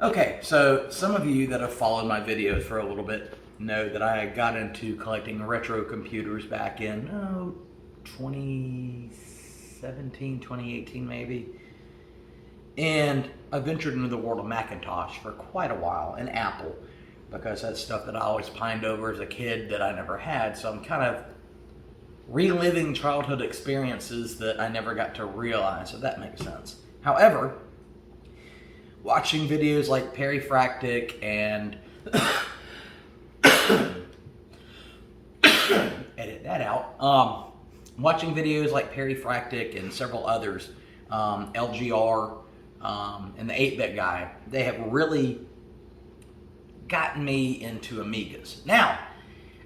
Okay, so some of you that have followed my videos for a little bit know that I got into collecting retro computers back in 2017, 2018 maybe. And I ventured into the world of Macintosh for quite a while, and Apple, because that's stuff that I always pined over as a kid that I never had. So I'm kind of reliving childhood experiences that I never got to realize, so that makes sense. However, watching videos like Perry Fractic and edit that out. Watching videos like Perry Fractic and several others, LGR, and the 8-bit guy, they have really gotten me into Amigas. Now,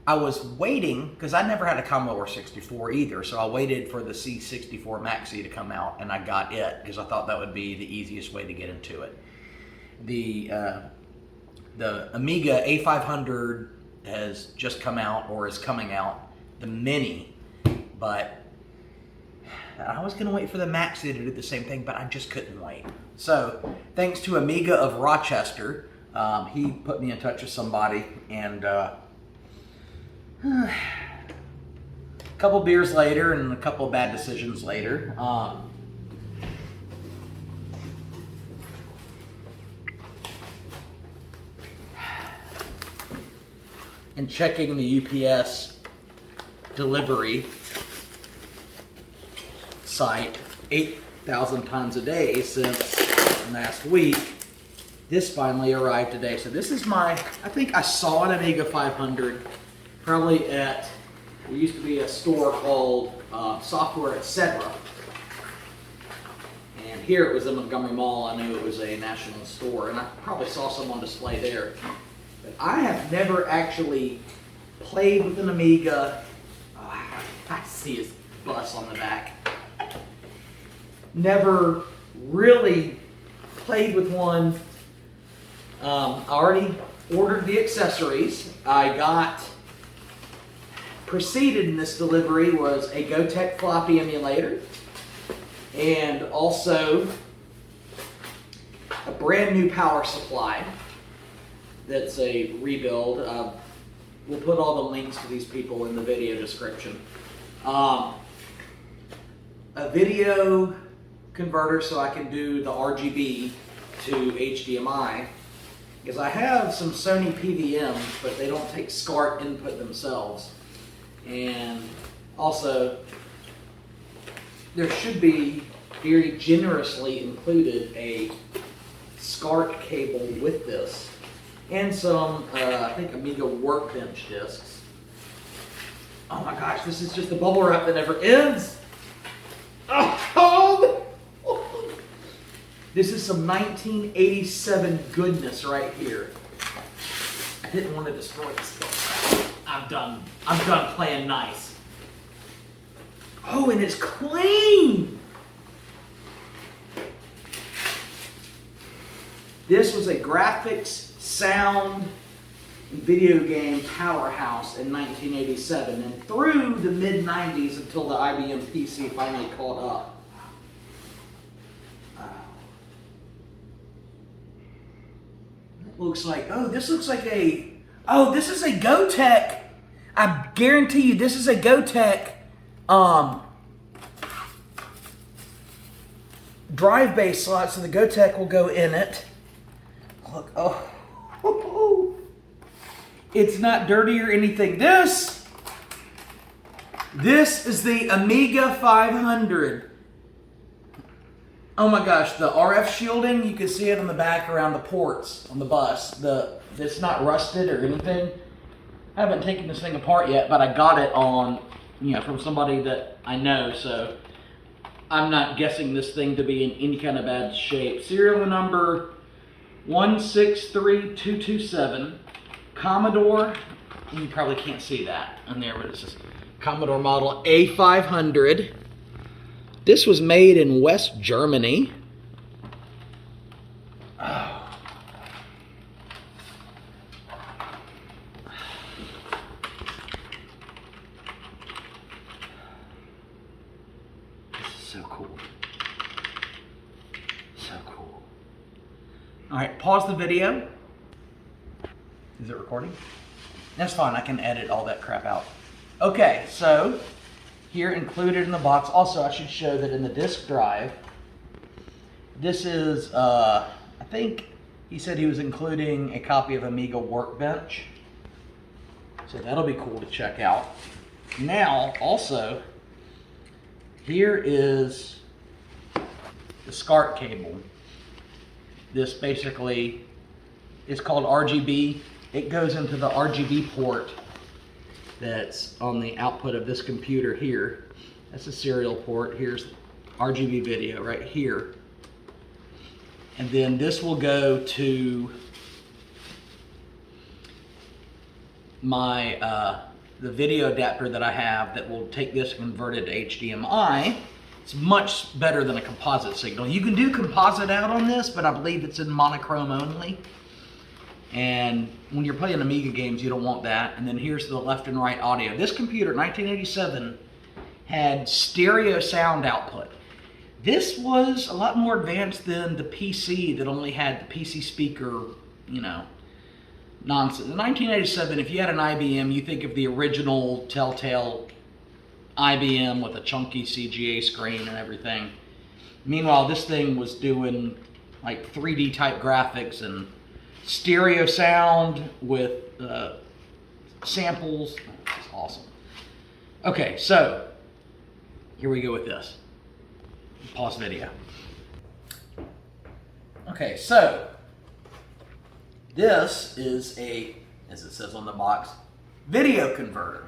I was waiting, because I never had a Commodore 64 either, so I waited for the C64 Maxi to come out, and I got it, because I thought that would be the easiest way to get into it. The Amiga A500 has just come out, or is coming out, the Mini, but I was going to wait for the Maxi to do the same thing, but I just couldn't wait. So, thanks to Amiga of Rochester, he put me in touch with somebody, and a couple beers later and a couple bad decisions later, and checking the UPS delivery site 8,000 times a day since last week, this finally arrived today. So this is I think I saw an Amiga 500 probably at, there used to be a store called Software Etc. And here it was in Montgomery Mall. I knew it was a national store, and I probably saw some on display there. But I have never actually played with an Amiga. Oh, I see his bus on the back. Never really played with one. I already ordered the accessories. Preceded in this delivery was a Gotek floppy emulator, and also a brand new power supply that's a rebuild. We'll put all the links to these people in the video description. A video converter so I can do the RGB to HDMI, because I have some Sony PVMs, but they don't take SCART input themselves. And also, there should be very generously included a SCART cable with this, and some, I think, Amiga Workbench discs. Oh my gosh, this is just the bubble wrap that never ends. Oh, this is some 1987 goodness right here. I didn't want to destroy this thing. I'm done playing nice. Oh, and it's clean. This was a graphics, sound, video game powerhouse in 1987, and through the mid-90s until the IBM PC finally caught up. Looks like, this is a Gotek. I guarantee you this is a Gotek drive bay slot, so the Gotek will go in it. Look, it's not dirty or anything. This is the Amiga 500. Oh my gosh, the RF shielding, you can see it on the back around the ports on the bus. It's not rusted or anything. I haven't taken this thing apart yet, but I got it from somebody that I know, so I'm not guessing this thing to be in any kind of bad shape. Serial number 163227, Commodore, you probably can't see that on there, but it's just Commodore model A500. This was made in West Germany. Oh. This is so cool. So cool. All right, pause the video. Is it recording? That's fine, I can edit all that crap out. Okay, so here included in the box, also I should show that in the disk drive, this is, I think he said he was including a copy of Amiga Workbench. So that'll be cool to check out. Now, also, here is the SCART cable. This basically is called RGB. It goes into the RGB port that's on the output of this computer here. That's a serial port. Here's RGB video right here. And then this will go to my the video adapter that I have that will take this and convert it to HDMI. It's much better than a composite signal. You can do composite out on this, but I believe it's in monochrome only. And when you're playing Amiga games, you don't want that. And then here's the left and right audio. This computer, 1987, had stereo sound output. This was a lot more advanced than the PC that only had the PC speaker, you know, nonsense. In 1987, if you had an IBM, you think of the original Telltale IBM with a chunky CGA screen and everything. Meanwhile, this thing was doing like 3D type graphics and stereo sound with samples. It's awesome. Okay, so here we go with this. Pause video. Okay, so this is a, as it says on the box, video converter.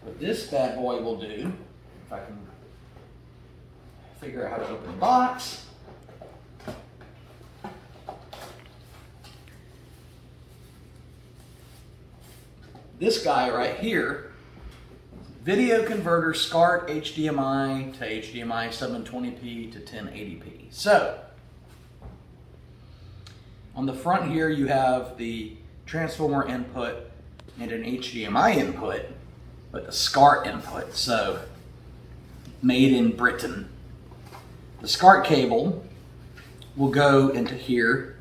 What this bad boy will do, if I can figure out how to open the box. This guy right here, video converter, SCART HDMI to HDMI 720p to 1080p. So, on the front here you have the transformer input and an HDMI input, but the SCART input, so made in Britain. The SCART cable will go into here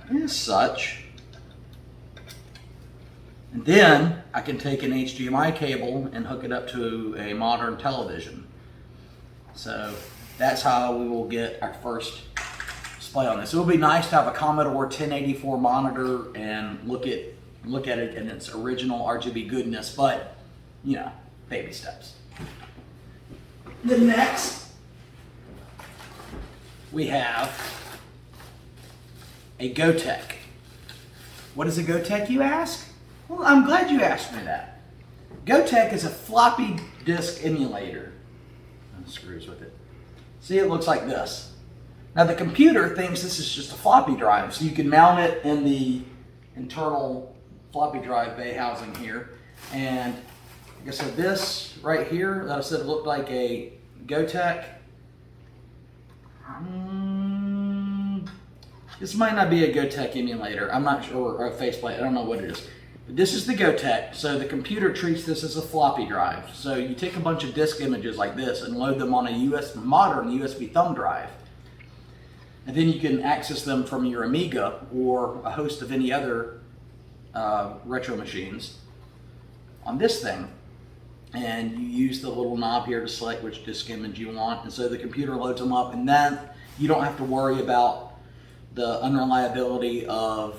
as such. And then I can take an HDMI cable and hook it up to a modern television. So that's how we will get our first display on this. It would be nice to have a Commodore 1084 monitor and look at it in its original RGB goodness, but you know, baby steps. The next we have a Gotek. What is a Gotek, you ask? Well, I'm glad you asked me that. Gotek is a floppy disk emulator. And screws with it. See, it looks like this. Now the computer thinks this is just a floppy drive, so you can mount it in the internal floppy drive bay housing here. And like I said, this right here, that I said looked like a Gotek. This might not be a Gotek emulator. I'm not sure, or a faceplate. I don't know what it is. But this is the Gotek, so the computer treats this as a floppy drive. So you take a bunch of disk images like this and load them on a modern USB thumb drive. And then you can access them from your Amiga or a host of any other retro machines on this thing. And you use the little knob here to select which disk image you want. And so the computer loads them up, and then you don't have to worry about the unreliability of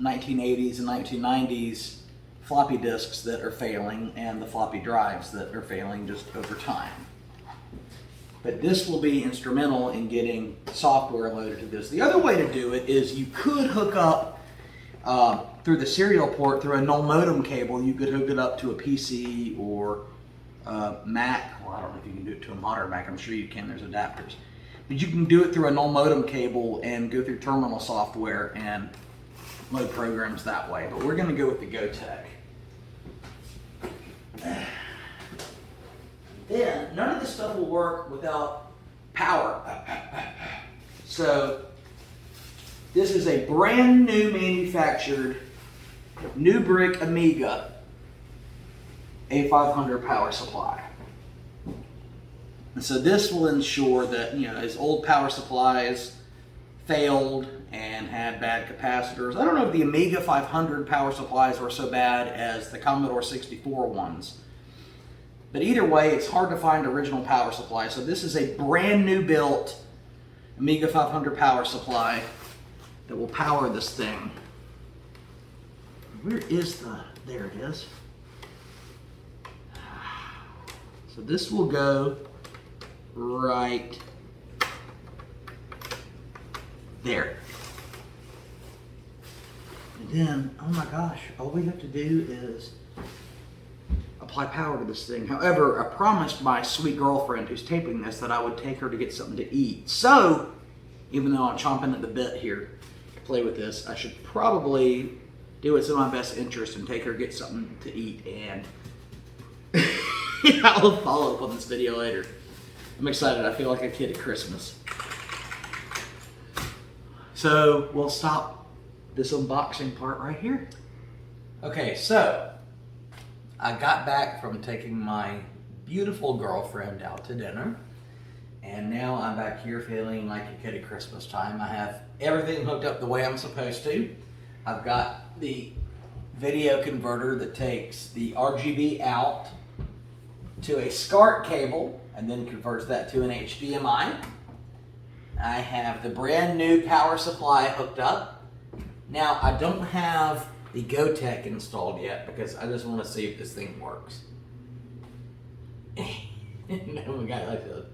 1980s and 1990s floppy disks that are failing and the floppy drives that are failing just over time. But this will be instrumental in getting software loaded to this. The other way to do it is you could hook up through the serial port through a null modem cable. You could hook it up to a PC or Mac. Well, I don't know if you can do it to a modern Mac. I'm sure you can. There's adapters. But you can do it through a null modem cable and go through terminal software and load programs that way. But we're going to go with the Gotek. Then, none of this stuff will work without power. So, this is a brand new manufactured, new brick Amiga A500 power supply. And so this will ensure that, you know, as old power supplies failed and had bad capacitors. I don't know if the Amiga 500 power supplies were so bad as the Commodore 64 ones. But either way, it's hard to find original power supply. So this is a brand new built Amiga 500 power supply that will power this thing. Where is the, there it is. So this will go right there. And then, oh my gosh, all we have to do is apply power to this thing. However, I promised my sweet girlfriend who's taping this that I would take her to get something to eat. So, even though I'm chomping at the bit here to play with this, I should probably do what's in my best interest and take her to get something to eat. And I'll follow up on this video later. I'm excited. I feel like a kid at Christmas. So we'll stop this unboxing part right here. Okay, so I got back from taking my beautiful girlfriend out to dinner, and now I'm back here feeling like a kid at Christmas time. I have everything hooked up the way I'm supposed to. I've got the video converter that takes the RGB out to a SCART cable and then converts that to an HDMI. I have the brand new power supply hooked up. Now, I don't have the GoTech installed yet because I just want to see if this thing works. Oh my God,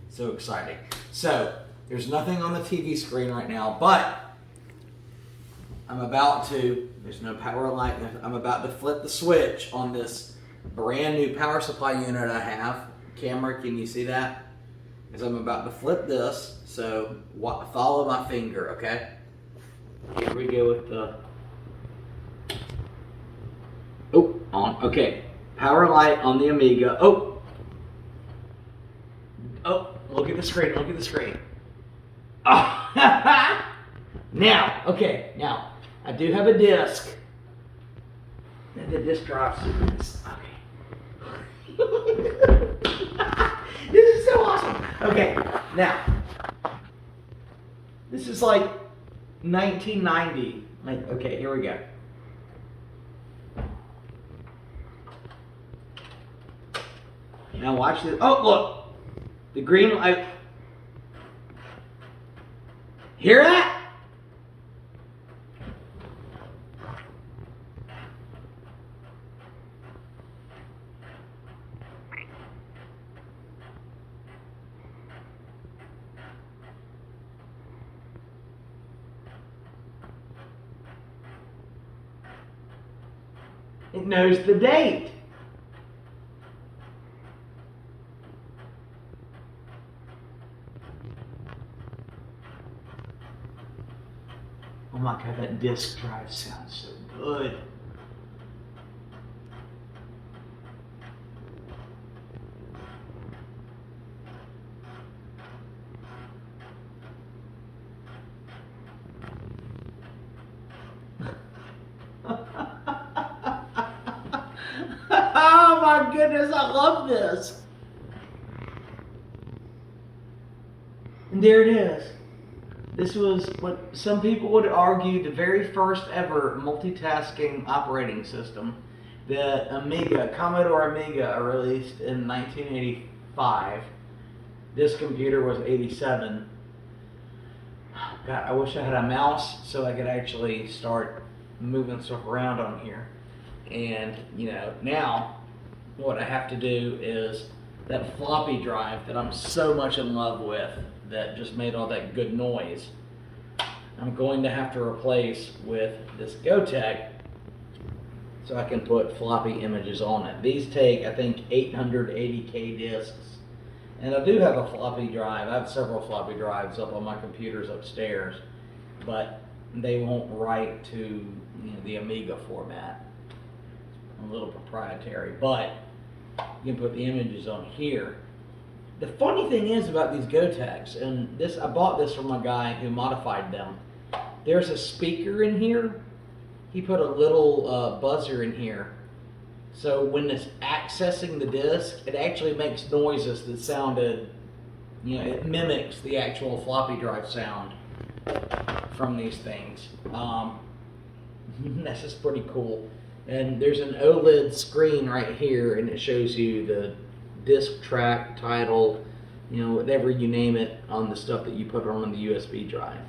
so exciting. So, there's nothing on the TV screen right now, but I'm about to, there's no power light, I'm about to flip the switch on this brand new power supply unit I have. Camera, can you see that? As I'm about to flip this, so follow my finger, okay? Here we go with the, oh, on, okay. Power light on the Amiga, oh, look at the screen, look at the screen. Oh, now, okay, now, I do have a disc. The disc drive. Okay. This is so awesome. Okay, now, this is like 1990. Like, okay, here we go. Now watch this. Oh, look. The green light. Hear that? It knows the date. Oh my God, that disc drive sounds so good. Oh my goodness, I love this. And there it is. This was what some people would argue the very first ever multitasking operating system that Commodore Amiga released in 1985. This computer was 87. God, I wish I had a mouse so I could actually start moving stuff around on here. And, you know, now what I have to do is that floppy drive that I'm so much in love with that just made all that good noise, I'm going to have to replace with this GoTech so I can put floppy images on it. These take, I think, 880K discs. And I do have a floppy drive. I have several floppy drives up on my computers upstairs, but they won't write to the Amiga format. A little proprietary, but you can put the images on here. The funny thing is about these GoTechs, and this, I bought this from a guy who modified them. There's a speaker in here. He put a little buzzer in here. So when it's accessing the disk, it actually makes noises that sounded, it mimics the actual floppy drive sound. from these things. This is pretty cool. And there's an OLED screen right here, and it shows you the disc track, title, you know, whatever you name it on the stuff that you put on the USB drive.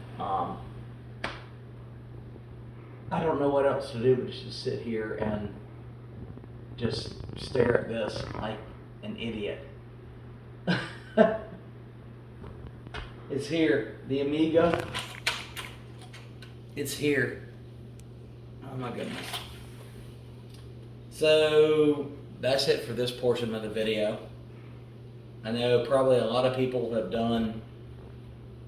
I don't know what else to do but just sit here and just stare at this like an idiot. It's here, the Amiga. It's here. Oh my goodness. So that's it for this portion of the video. I know probably a lot of people have done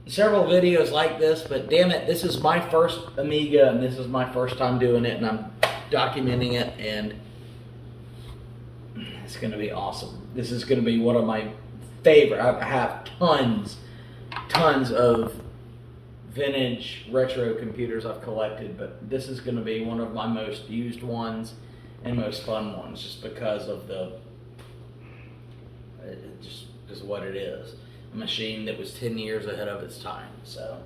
several videos like this, but damn it, this is my first Amiga and this is my first time doing it, and I'm documenting it, and it's going to be awesome. This is going to be one of my favorite. I have tons of vintage retro computers I've collected, but this is going to be one of my most used ones and most fun ones, just because of it just is what it is. A machine that was 10 years ahead of its time. So